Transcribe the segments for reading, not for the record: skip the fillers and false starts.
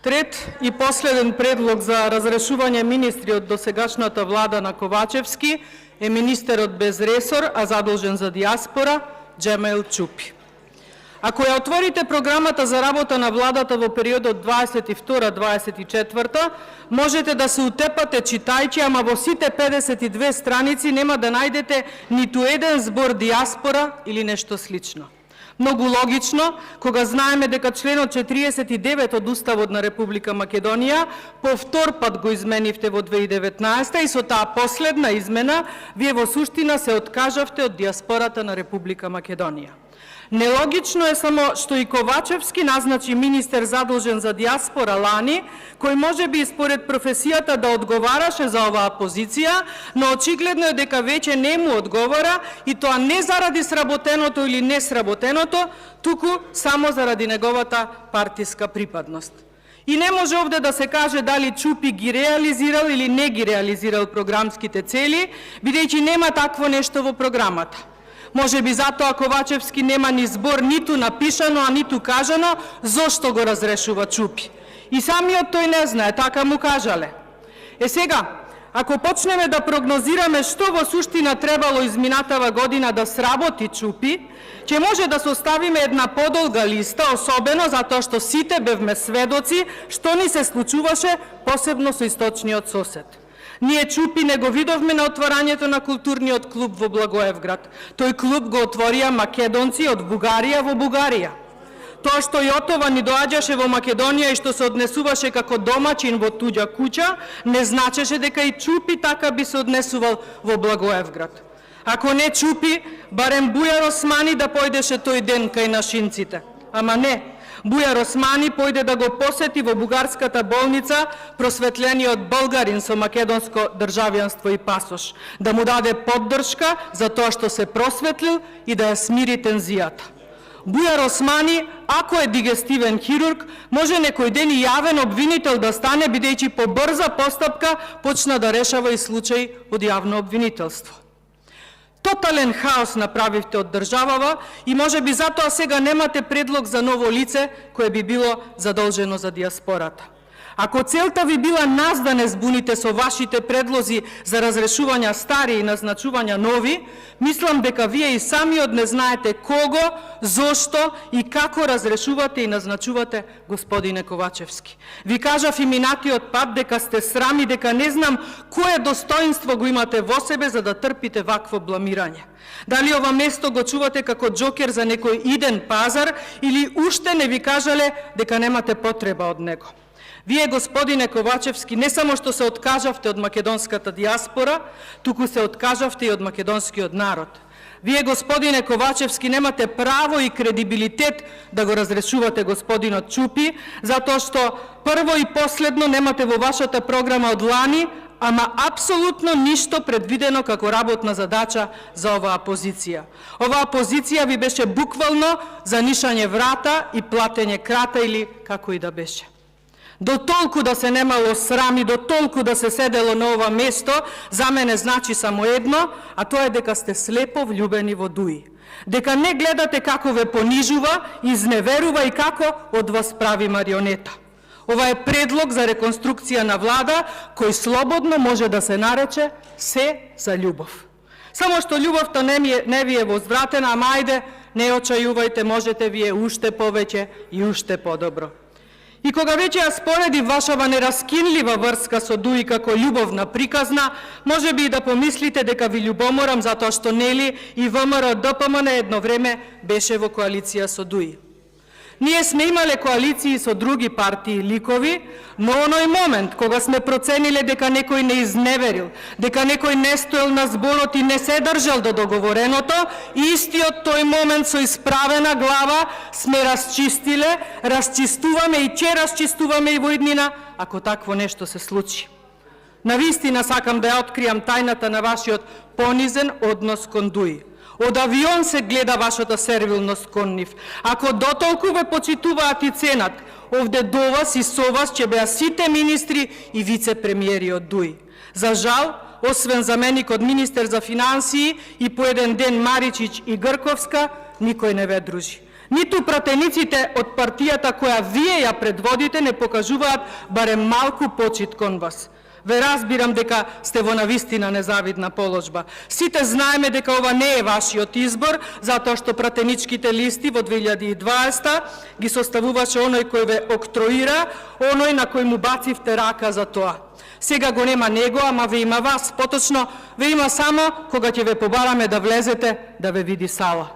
Трет и последен предлог за разрешување министри од досегашната влада на Ковачевски е министерот без ресор, а задолжен за диаспора, Джемаил Чупи. Ако ја отворите програмата за работа на владата во периодот 22-24, можете да се утепате читајќи, ама во сите 52 страници нема да најдете ниту еден збор диаспора или нешто слично. Многу логично, кога знаеме дека членот 49 од Уставот на Република Македонија по втор пат го изменивте во 2019 и со таа последна измена вие во суштина се откажавте од диаспората на Република Македонија. Нелогично е само што и Ковачевски назначи министер задолжен за диаспора лани, кој може би според професијата да одговараше за оваа позиција, но очигледно е дека веќе не му одговара и тоа не заради сработеното или не сработеното, туку само заради неговата партиска припадност. И не може овде да се каже дали Чупи ги реализирал или не ги реализирал програмските цели, бидејќи нема такво нешто во програмата. Може би затоа Ковачевски нема ни збор ниту напишано, а ниту кажано зошто го разрешува Чупи. И самиот тој не знае, така му кажале. Сега, ако почнеме да прогнозираме што во суштина требало изминатава година да сработи Чупи, ќе може да составиме една подолга листа, особено затоа што сите бевме сведоци што ни се случуваше, посебно со источниот сосед. Ние Чупи не го видовме на отворањето на културниот клуб во Благоевград. Тој клуб го отворија македонци од Бугарија во Бугарија. Тоа што Јотова ни доаѓаше во Македонија и што се однесуваше како домачин во туѓа куќа, не значеше дека и Чупи така би се однесувал во Благоевград. Ако не Чупи, барем Бујар Османи да појдеше тој ден кај нашинците. Ама не. Бујар Османи појде да го посети во бугарската болница просветлениот българин со македонско државјанство и пасош, да му даде поддршка за тоа што се просветлил и да ја смири тензијата. Бујар Османи, ако е дигестивен хирург, може некој ден и јавен обвинител да стане, бидејќи по брза постапка почна да решава и случај од јавно обвинителство. Тотален хаос направивте од државава и може би затоа сега немате предлог за ново лице кое би било задолжено за диаспората. Ако целта ви била нас да не збуните со вашите предлози за разрешување стари и назначувања нови, мислам дека вие и самиот не знаете кого, зошто и како разрешувате и назначувате господине Ковачевски. Ви кажав и минатиот пат дека сте срами, дека не знам кое достоинство го имате во себе за да трпите вакво бламирање. Дали ова место го чувате како џокер за некој иден пазар или уште не ви кажале дека немате потреба од него. Вие, господине Ковачевски, не само што се откажавте од македонската диаспора, туку се откажавте и од македонскиот народ. Вие, господине Ковачевски, немате право и кредибилитет да го разрешувате господинот Чупи, затоа што прво и последно немате во вашата програма од лани, ама апсолутно ништо предвидено како работна задача за оваа позиција. Оваа позиција ви беше буквално за нишање врата и платење крата или како и да беше. До толку да се немало срами, до толку да се седело на ова место, за мене значи само едно, а тоа е дека сте слепо влюбени во Дуи. Дека не гледате како ве понижува, изневерува и како од вас прави марионета. Ова е предлог за реконструкција на влада, кој слободно може да се нарече се за љубов. Само што љубовта не ви е возвратена, ама ајде, не очајувајте, можете вие уште повеќе и уште подобро. И кога веќе ја спореди вашава нераскинлива врска со Дуи како љубовна приказна, може би и да помислите дека ви љубоморам затоа што нели и ВМРО ДПМН едно време беше во коалиција со Дуи. Ние сме имале коалиции со други партии и ликови, но оној момент кога сме процениле дека некој не изневерил, дека некој не стоел на зборот и не се држал до договореното, истиот тој момент со исправена глава сме расчистиле, расчистуваме и ќе расчистуваме и во иднина, ако такво нешто се случи. Навистина сакам да ја откријам тајната на вашиот понизен однос кон Дуи. Од авион се гледа вашата сервилност кон нив. Ако дотолку ве почитуваат и ценат, овде до вас и со вас ќе беа сите министри и вице-премиери од Дуи. За жал, освен заменикот министер за финансии и по еден ден Маричич и Грковска, никој не ве дружи. Ниту пратениците од партијата која вие ја предводите не покажуваат барем малку почит кон вас. Ве разбирам дека сте во навистина незавидна положба. Сите знаеме дека ова не е вашиот избор, затоа што пратеничките листи во 2020 ги составуваше оној кој ве октроира, оној на кој му бацивте рака за тоа. Сега го нема него, ама ве има вас. Поточно, ве има само кога ќе ве побараме да влезете, да ве види сала.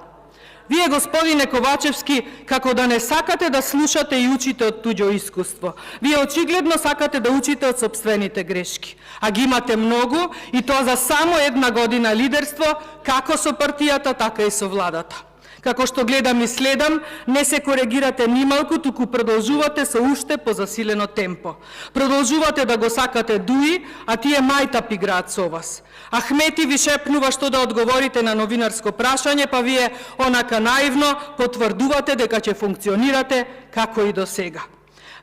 Вие, господине Ковачевски, како да не сакате да слушате и учите од туѓо искуство. Вие очигледно сакате да учите од сопствените грешки. А ги имате многу, и тоа за само една година лидерство, како со партијата, така и со владата. Како што гледам и следам, не се коригирате нималку, туку продолжувате со уште позасилено темпо. Продолжувате да го сакате Дуи, а тие мајтап играат со вас. Ахмети ви шепнува што да одговорите на новинарско прашање, па вие онака наивно потврдувате дека ќе функционирате како и до сега.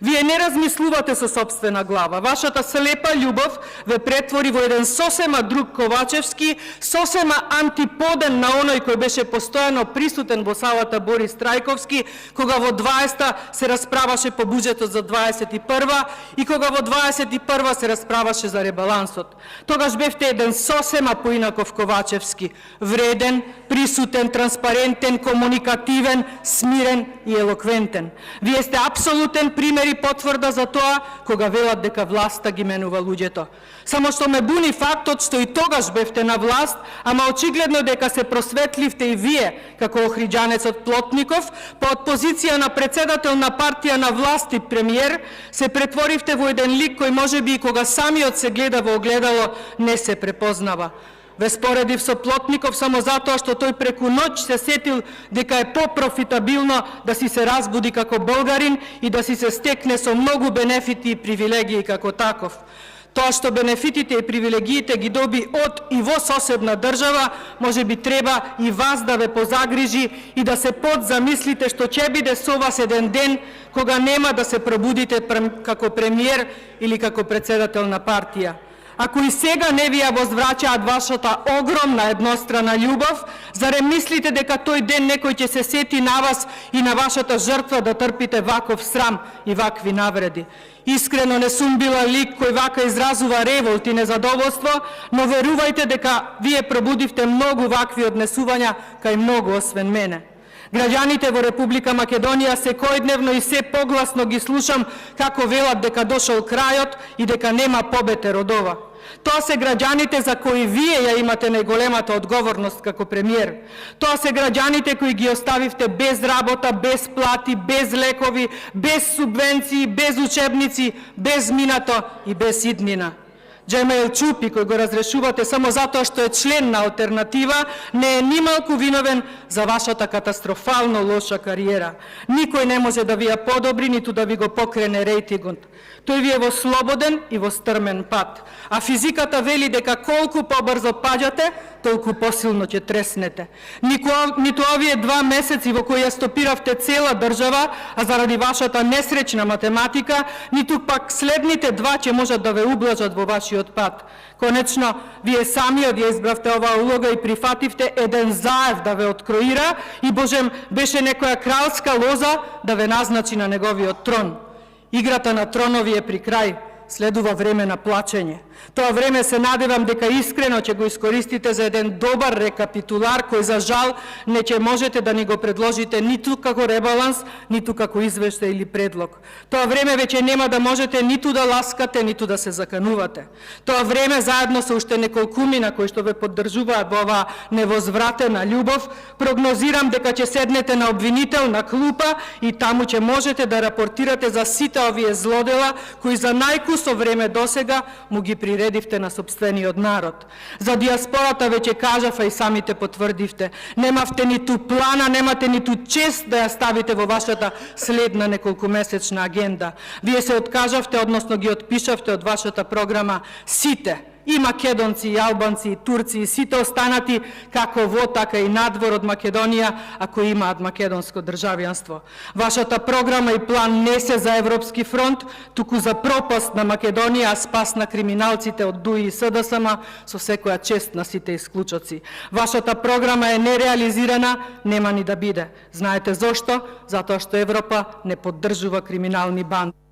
Вие не размислувате со собствена глава. Вашата слепа љубов ве претвори во еден сосема друг Ковачевски, сосема антиподен на оној кој беше постојано присутен во салата Борис Трајковски, кога во 20-та се расправаше по буџетот за 21-ва и кога во 21-ва се расправаше за ребалансот. Тогаш бевте еден сосема поинаков Ковачевски, вреден, присутен, транспарентен, комуникативен, смирен и елоквентен. Вие сте апсолутен пример и потврда за тоа кога велат дека власта ги менува луѓето. Само што ме буни фактот што и тогаш бевте на власт, ама очигледно дека се просветливте и вие, како охриџанецот Плотников, па од позиција на председател на партија на власт и премиер, се претворивте во еден лик кој можеби и кога самиот се гледа во огледало не се препознава. Ве споредив со Плотников само затоа што тој преку ноќ се сетил дека е попрофитабилно да си се разбуди како болгарин и да си се стекне со многу бенефити и привилегии како таков. Тоа што бенефитите и привилегиите ги доби од и во соседна држава, може би треба и вас да ве позагрижи и да се подзамислите што ќе биде со вас еден ден кога нема да се пробудите како премиер или како председател на партија. Ако и сега не ви ја возвраќаат вашата огромна еднострана љубов, зарем мислите дека тој ден некој ќе се сети на вас и на вашата жртва да трпите ваков срам и вакви навреди? Искрено не сум била лик кој вака изразува револт и незадоволство, но верувајте дека вие пробудивте многу вакви однесувања кај многу освен мене. Граѓаните во Република Македонија секојдневно и се погласно ги слушам како велат дека дошол крајот и дека нема побетер од ова. Тоа се граѓаните за кои вие ја имате најголемата одговорност како премиер. Тоа се граѓаните кои ги оставивте без работа, без плати, без лекови, без субвенции, без учебници, без минато и без иднина. Джемел Чупи, кој го разрешувате само затоа што е член на алтернатива, не е нималку виновен за вашата катастрофално лоша кариера. Никој не може да ви ја подобри, ниту да ви го покрене рейтингот. Тој ви е во слободен и во стрмен пат. А физиката вели дека колку побрзо паѓате, толку посилно ќе треснете. Ниту овие 2 месеци во кои ја стопиравте цела држава, а заради вашата несреќна математика, ниту пак следните 2 ќе можат да ве ублажат во вашиот пат. Конечно, вие самиот ја избравте оваа улога и прифативте еден заев да ве откроира и божем беше некоја кралска лоза да ве назначи на неговиот трон. Играта на тронови е при крај, следува време на плачење. Тоа време се надевам дека искрено ќе го искористите за еден добар рекапитулар кој за жал не ќе можете да ни го предложите ниту како ребаланс, ниту како извештај или предлог. Тоа време веќе нема да можете ниту да ласкате, ниту да се заканувате. Тоа време заедно со уште неколкумина кои што ве поддржуваат во оваа невозвратена љубов, прогнозирам дека ќе седнете на обвинителна клупа и таму ќе можете да рапортирате за сите овие злодела кои за најкусо време досега му ги приредивте на сопствениот народ. За диаспората веќе кажав, а и самите потврдивте. Немавте ниту плана, немате ниту чест да ја ставите во вашата следна неколкумесечна агенда. Вие се откажавте, односно ги отпишавте од вашата програма сите и македонци, и албанци, и турци, и сите останати, како во, така и надвор од Македонија, ако имаат македонско државјанство. Вашата програма и план не се за Европски фронт, туку за пропаст на Македонија, а спас на криминалците од ДУИ и СДСМ, со секоја чест на сите исклучоци. Вашата програма е нереализирана, нема ни да биде. Знаете зошто? Затоа што Европа не поддржува криминални банди.